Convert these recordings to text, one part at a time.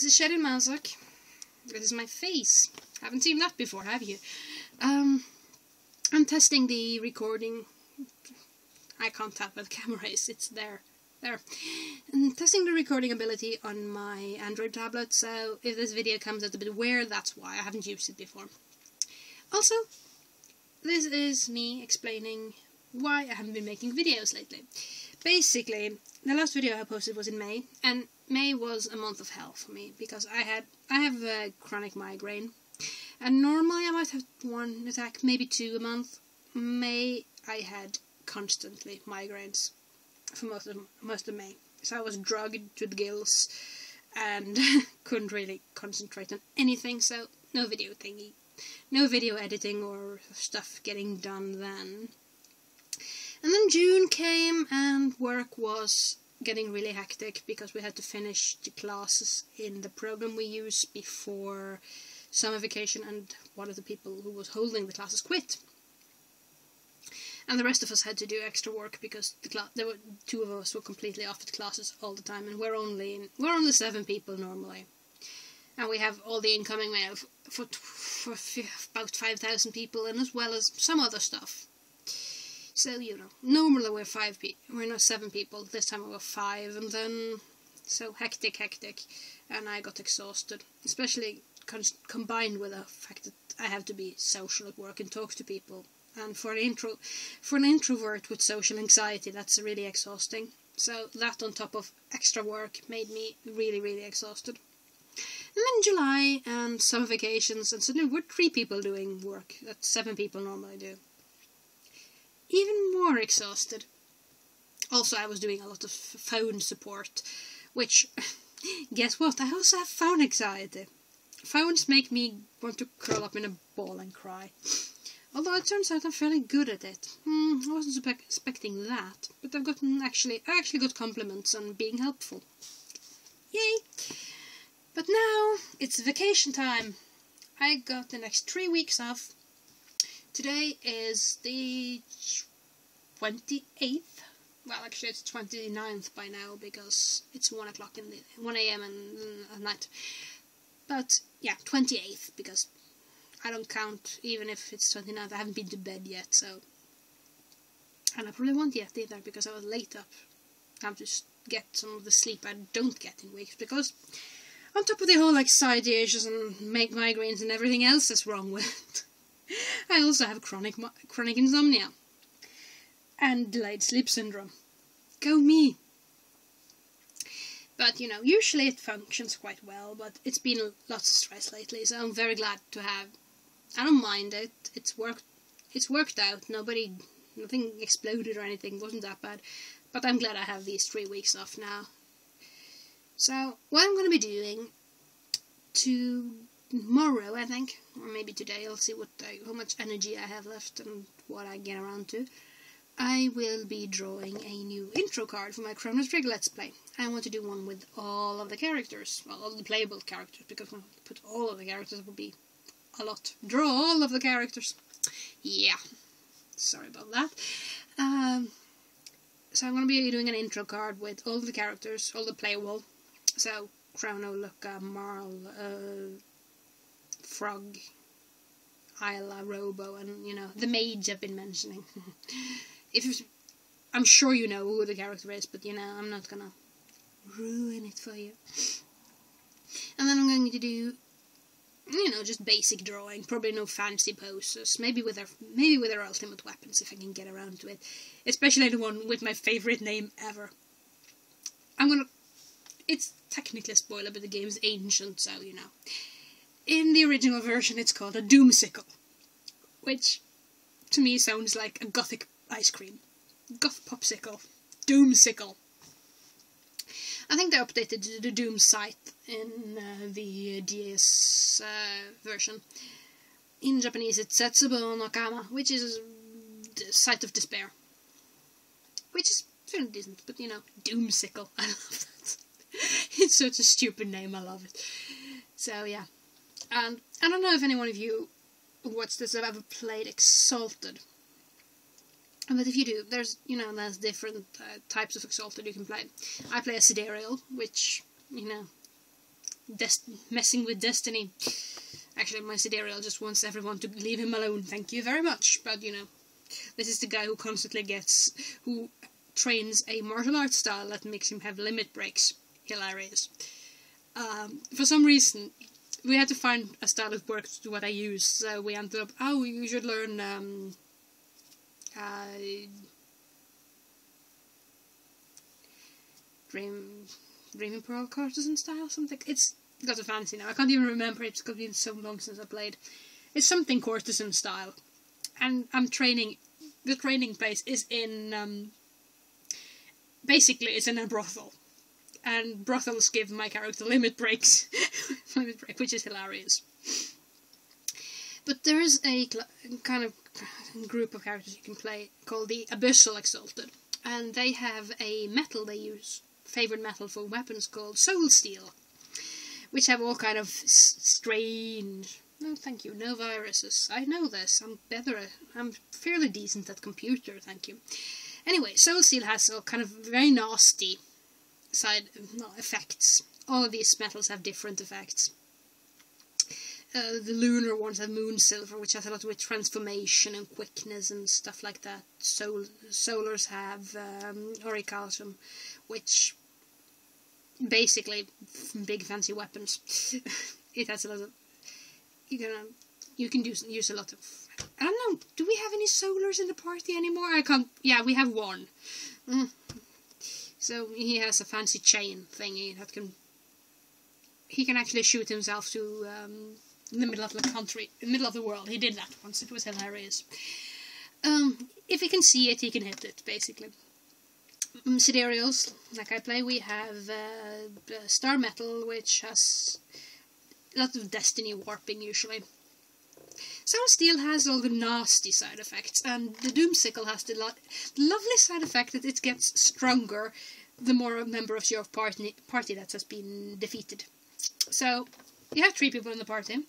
This is Sherin Manzak. This is my face. Haven't seen that before, have you? I'm testing the recording. I can't tell where the camera is. It's there. There. I'm testing the recording ability on my Android tablet, so if this video comes out a bit weird, that's why. I haven't used it before. Also, this is me explaining why I haven't been making videos lately. Basically, the last video I posted was in May, and May was a month of hell for me, because I have a chronic migraine, and normally I might have one attack, maybe two a month. May, I had constantly migraines for most of May, so I was drugged to the gills, and couldn't really concentrate on anything, so no video thingy. No video editing or stuff getting done then. And then June came and work was getting really hectic because we had to finish the classes in the program we use before summer vacation, and one of the people who was holding the classes quit. And the rest of us had to do extra work because there were two of us were completely off the classes all the time, and we're only 7 people normally. And we have all the incoming mail for about 5,000 people, and as well as some other stuff. So, you know, normally we're 5 people. We're not 7 people. This time we were 5, and then so hectic, and I got exhausted, especially combined with the fact that I have to be social at work and talk to people. And for an introvert with social anxiety, that's really exhausting. So that on top of extra work made me really, really exhausted. And then July and summer vacations, and suddenly we're 3 people doing work that 7 people normally do. Even more exhausted. Also, I was doing a lot of phone support, which, guess what, I also have phone anxiety. Phones make me want to curl up in a ball and cry. Although it turns out I'm fairly good at it. I wasn't expecting that, but I actually got compliments on being helpful. Yay! But now, it's vacation time. I got the next 3 weeks off. Today is the 28th. Well, actually it's 29th by now, because it's 1 AM at night. But, yeah, 28th, because I don't count, even if it's 29th. I haven't been to bed yet, so... And I probably won't yet either, because I was late up. I have to get some of the sleep I don't get in weeks, because... on top of the whole anxiety issues and migraines and everything else that's wrong with it, I also have chronic insomnia. And delayed sleep syndrome. Go me! But, you know, usually it functions quite well, but it's been lots of stress lately, so I'm very glad to have... I don't mind it. It's worked out. Nothing exploded or anything. It wasn't that bad. But I'm glad I have these 3 weeks off now. So, what I'm going to be doing tomorrow, I think, or maybe today, I'll see how much energy I have left and what I get around to. I will be drawing a new intro card for my Chrono Trigger Let's Play. I want to do one with all of the characters, well, all the playable characters, because when I put all of the characters, it will be a lot. Draw all of the characters. Yeah, sorry about that. So I'm going to be doing an intro card with all the characters, all the playable. So, Chrono, Lucca, Marl, Frog, Isla, Robo, and, you know, the mage I've been mentioning. I'm sure you know who the character is, but, you know, I'm not gonna ruin it for you. And then I'm going to do, you know, just basic drawing, probably no fancy poses, maybe with their ultimate weapons, if I can get around to it. Especially the one with my favourite name ever. It's technically a spoiler, but the game is ancient, so, you know. In the original version, it's called a Doomsicle, which, to me, sounds like a gothic ice cream. Goth popsicle. Doomsicle. I think they updated the Doom site in the DS version. In Japanese, it's Setsubo no Kama, which is the site of despair. Which is fairly decent, but, you know, Doomsicle. I love that. It's such a stupid name, I love it. So, yeah. And I don't know if any one of you who watched this have ever played Exalted. But if you do, there's different types of Exalted you can play. I play a Sidereal, which, you know, messing with Destiny. Actually, my Sidereal just wants everyone to leave him alone, thank you very much. But, you know, this is the guy who constantly who trains a martial arts style that makes him have limit breaks. Hilarious. For some reason, we had to find a style that worked to what I use, so we ended up, oh, you should learn, Dreaming Pearl Courtesan style, something. It's got a fancy now. I can't even remember it. It's been so long since I played. It's something courtesan style, and I'm training. The training place is in. Basically, it's in a brothel, and brothels give my character limit breaks, which is hilarious. But there is a kind of group of characters you can play called the Abyssal Exalted, and they have a metal they use. Favorite metal for weapons called Soul Steel, which have all kind of strange. No, thank you. No viruses. I know this. I'm fairly decent at computer. Thank you. Anyway, Soul Steel has all kind of very nasty effects. All of these metals have different effects. The lunar ones have Moon Silver, which has a lot with transformation and quickness and stuff like that. Solars have Orichalcum, which basically big fancy weapons. It has a lot of. You can use a lot of. I don't know. Do we have any solars in the party anymore? I can't. Yeah, we have one. So he has a fancy chain thingy that can. He can actually shoot himself to in the middle of the country, in the middle of the world. He did that once. It was hilarious. If he can see it, he can hit it. Basically. Sidereals, like I play, we have Star Metal, which has a lot of Destiny warping usually. Soul Steel has all the nasty side effects, and the Doomsicle has the lovely side effect that it gets stronger the more a member of your party that has been defeated. So, you have 3 people in the party.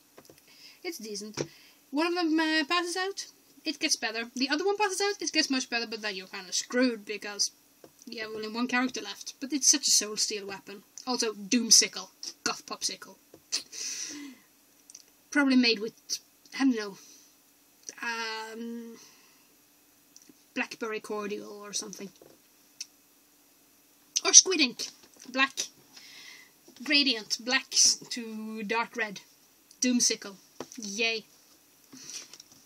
It's decent. One of them passes out, it gets better. The other one passes out, it gets much better, but then you're kind of screwed because you have only one character left. But it's such a Soul Steel weapon. Also, Doomsicle. Goth Popsicle. Probably made with, I don't know, blackberry cordial or something. Or squid ink. Black. Gradient. Black to dark red. Doomsicle. Yay.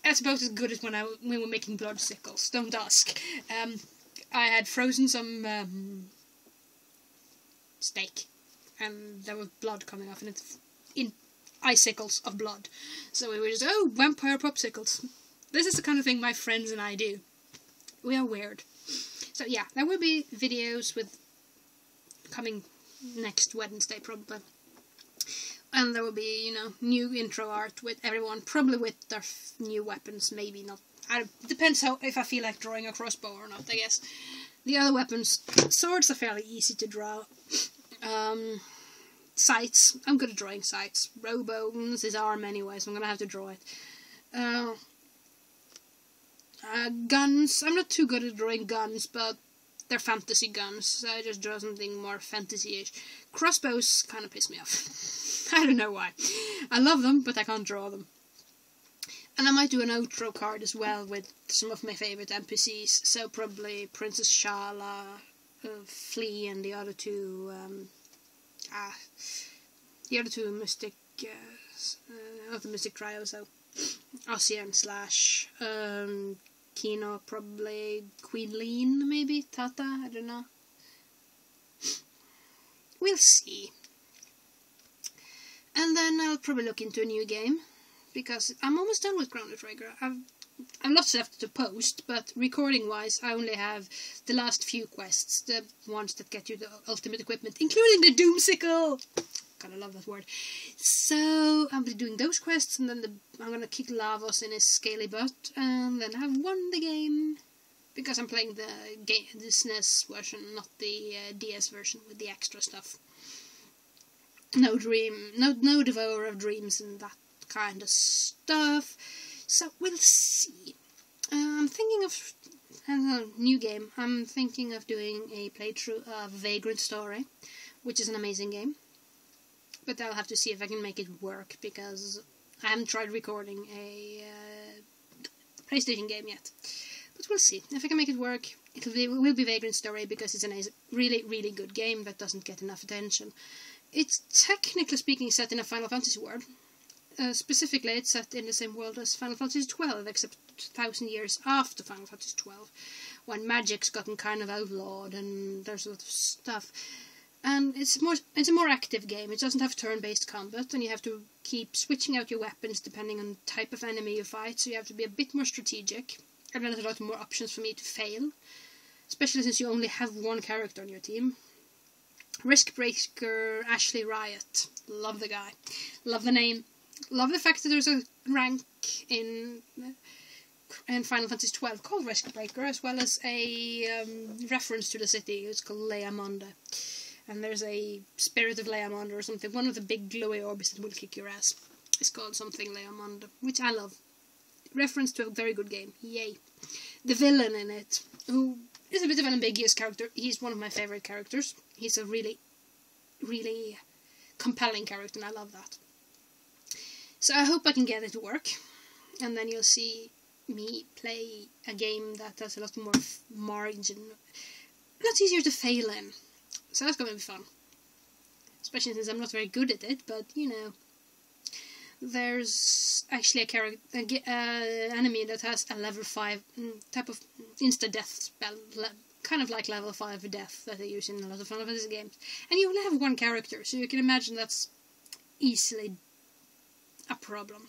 That's about as good as when we were making blood sickles. Don't ask. I had frozen some steak, and there was blood coming off in icicles of blood. So we were just, oh, vampire popsicles. This is the kind of thing my friends and I do. We are weird. So yeah, there will be videos with coming next Wednesday probably. And there will be, you know, new intro art with everyone, probably with their new weapons, maybe not. Depends if I feel like drawing a crossbow or not, I guess. The other weapons, swords are fairly easy to draw. Sights, I'm good at drawing sights. Robo owns his arm anyway, so I'm gonna have to draw it. Guns, I'm not too good at drawing guns, but they're fantasy guns, so I just draw something more fantasy-ish. Crossbows kind of piss me off. I don't know why. I love them, but I can't draw them. And I might do an outro card as well with some of my favourite NPCs, so probably Princess Shala, Flea, and the other two Mystic, not the Mystic Trio, so Ossian / Kino, probably Queen Lean, maybe Tata, I don't know. We'll see. And then I'll probably look into a new game, because I'm almost done with Chrono Trigger. I've lots left to post, but recording-wise, I only have the last few quests, the ones that get you the ultimate equipment, including the Doomsicle! Gotta love that word. So, I'll be doing those quests, and then I'm gonna kick Lavos in his scaly butt, and then I've won the game. Because I'm playing the SNES version, not the DS version with the extra stuff. No Devourer of Dreams and that kind of stuff. So we'll see. I'm thinking of a new game. I'm thinking of doing a playthrough of Vagrant Story, which is an amazing game. but I'll have to see if I can make it work, because I haven't tried recording a PlayStation game yet. But we'll see. If I can make it work, it will be Vagrant Story, because it's a really, really good game that doesn't get enough attention. It's, technically speaking, set in a Final Fantasy world. Specifically, it's set in the same world as Final Fantasy XII, except 1,000 years after Final Fantasy XII, when magic's gotten kind of outlawed and there's a lot of stuff. And it's a more active game. It doesn't have turn-based combat, and you have to keep switching out your weapons depending on the type of enemy you fight, so you have to be a bit more strategic. And there's a lot more options for me to fail, especially since you only have one character on your team. Riskbreaker Ashley Riot. Love the guy. Love the name. Love the fact that there's a rank in Final Fantasy XII called Riskbreaker, as well as a reference to the city. It's called Leamonda. And there's a Spirit of Leamonda or something. One of the big glowy orbs that will kick your ass. It's called something Leamonda, which I love. Reference to a very good game. Yay. The villain in it, who is a bit of an ambiguous character. He's one of my favorite characters. He's a really, really compelling character, and I love that. So I hope I can get it to work, and then you'll see me play a game that has a lot more margin, lots easier to fail in. So that's going to be fun, especially since I'm not very good at it. But you know, there's actually a character, enemy that has a level 5 type of insta-death spell, kind of like level 5 death that they use in a lot of Final Fantasy games. And you only have one character, so you can imagine that's easily a problem.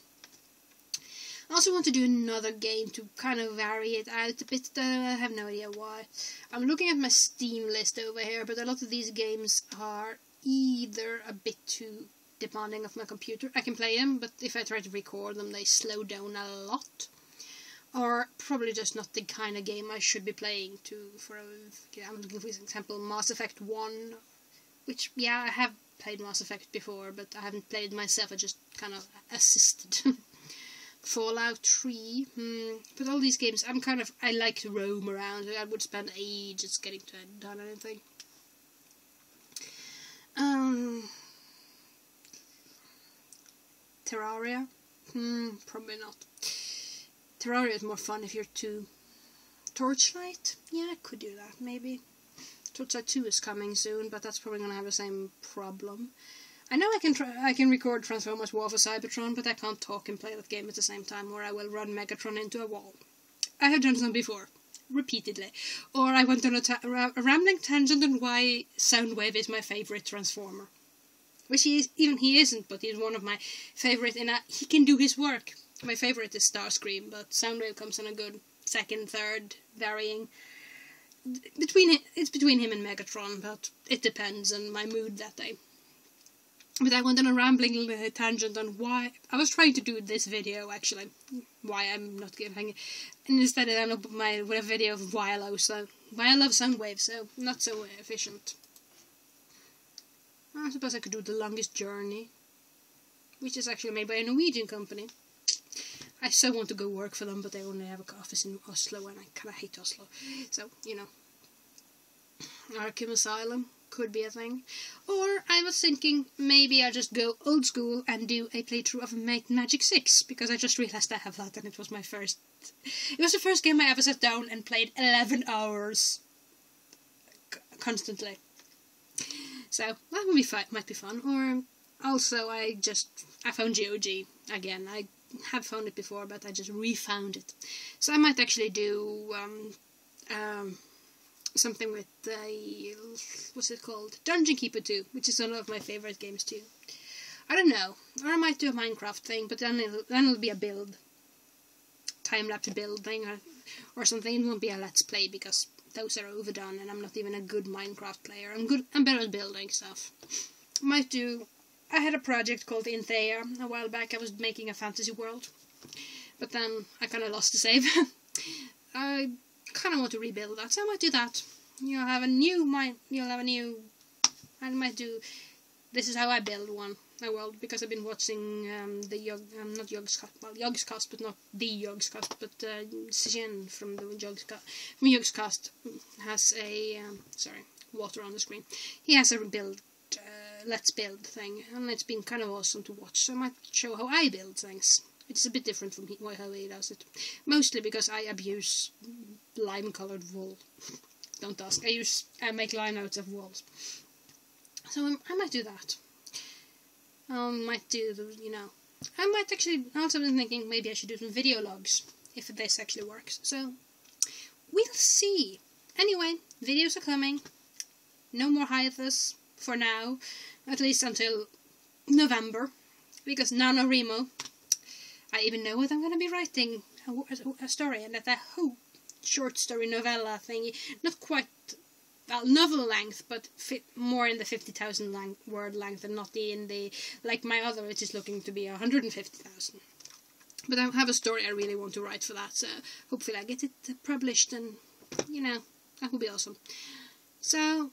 I also want to do another game to kind of vary it out a bit. I have no idea why. I'm looking at my Steam list over here, but a lot of these games are either a bit too demanding of my computer. I can play them, but if I try to record them, they slow down a lot. Or probably just not the kind of game I should be playing I'm looking for example, Mass Effect 1, which, yeah, I have played Mass Effect before, but I haven't played it myself, I just kind of assisted. Fallout 3, but all these games, I like to roam around. I would spend ages getting done anything. Terraria? Probably not. Terraria is more fun if you're two. Torchlight? Yeah, I could do that, maybe. Torchlight 2 is coming soon, but that's probably going to have the same problem. I know I can record Transformers War for Cybertron, but I can't talk and play that game at the same time, or I will run Megatron into a wall. I have done some before, repeatedly. Or I went on a rambling tangent on why Soundwave is my favourite Transformer. Which he isn't, but he's one of my favourite in he can do his work. My favourite is Starscream, but Soundwave comes in a good second, third, varying. It's between him and Megatron, but it depends on my mood that day. But I went on a rambling tangent on why I was trying to do this video, actually, why I'm not giving it, and instead I ended up with a video of why I love Soundwave, so not so efficient. I suppose I could do The Longest Journey, which is actually made by a Norwegian company. I so want to go work for them, but they only have an office in Oslo, and I kind of hate Oslo. So, you know. Arkham Asylum could be a thing. Or I was thinking maybe I'll just go old school and do a playthrough of Magic 6, because I just realised I have that, and it was my first... It was the first game I ever sat down and played 11 hours constantly. So that might be fun. Or also I found GOG again. I have found it before, but I just refound it. So I might actually do something with what's it called? Dungeon Keeper 2, which is one of my favourite games too. I don't know. Or I might do a Minecraft thing, but then it'll be a build. Time-lapse build thing or something. It won't be a Let's Play, because those are overdone, and I'm not even a good Minecraft player. I'm better at building stuff. I had a project called Inthea a while back. I was making a fantasy world, but then I kind of lost the save. I kind of want to rebuild that, so I might do that. I might do. This is how I build a world, because I've been watching not Yogscast, but not the Yogscast, but Sijin from the Yogscast has a water on the screen. He has a build Let's Build thing, and it's been kind of awesome to watch, so I might show how I build things. It's a bit different from how he does it, mostly because I abuse lime-coloured wool. Don't ask, I make lime out of walls. So I might do that. Might do, I might actually, also been thinking maybe I should do some video logs, if this actually works, so we'll see. Anyway, videos are coming, no more hiatus for now, at least until November, because NaNoWriMo, I even know what I'm going to be writing, a story, and that whole short story novella thingy, not quite novel length, but more in the 50,000 word length and not in the, like my other, which is looking to be 150,000. But I have a story I really want to write for that, so hopefully I get it published, and, that will be awesome. So,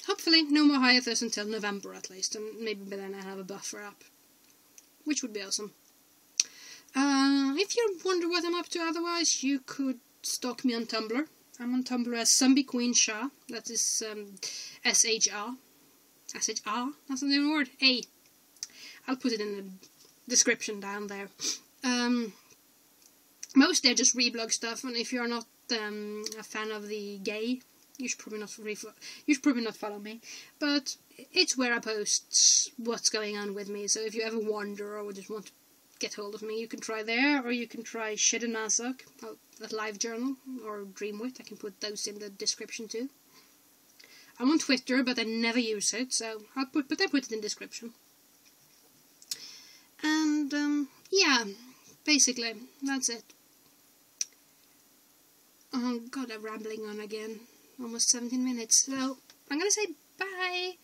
hopefully no more hiatus until November at least, and maybe by then I'll have a buffer up, which would be awesome. If you wonder what I'm up to otherwise, you could stalk me on Tumblr. I'm on Tumblr as Zombie Queen Shah. That is S-H-R. S-H-R? That's not even a word. A. I'll put it in the description down there. Mostly I just reblog stuff, and if you're not a fan of the gay, you should probably not follow me. But it's where I post what's going on with me, so if you ever wonder or just want to get hold of me, you can try there, or you can try Shidden Mazak, that live journal, or Dreamwit. I can put those in the description too. I'm on Twitter, but I never use it, so I put it in the description. And yeah, basically that's it. Oh god, I'm rambling on again. Almost 17 minutes. So I'm gonna say bye.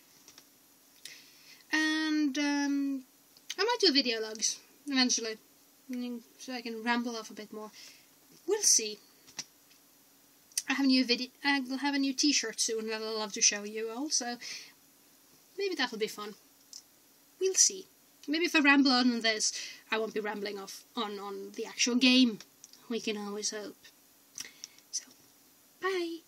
And I might do video logs eventually, so I can ramble off a bit more. We'll see. I'll have a new t-shirt soon that I'll love to show you all, so maybe that'll be fun. We'll see. Maybe if I ramble on this, I won't be rambling off on the actual game. We can always hope. So, bye!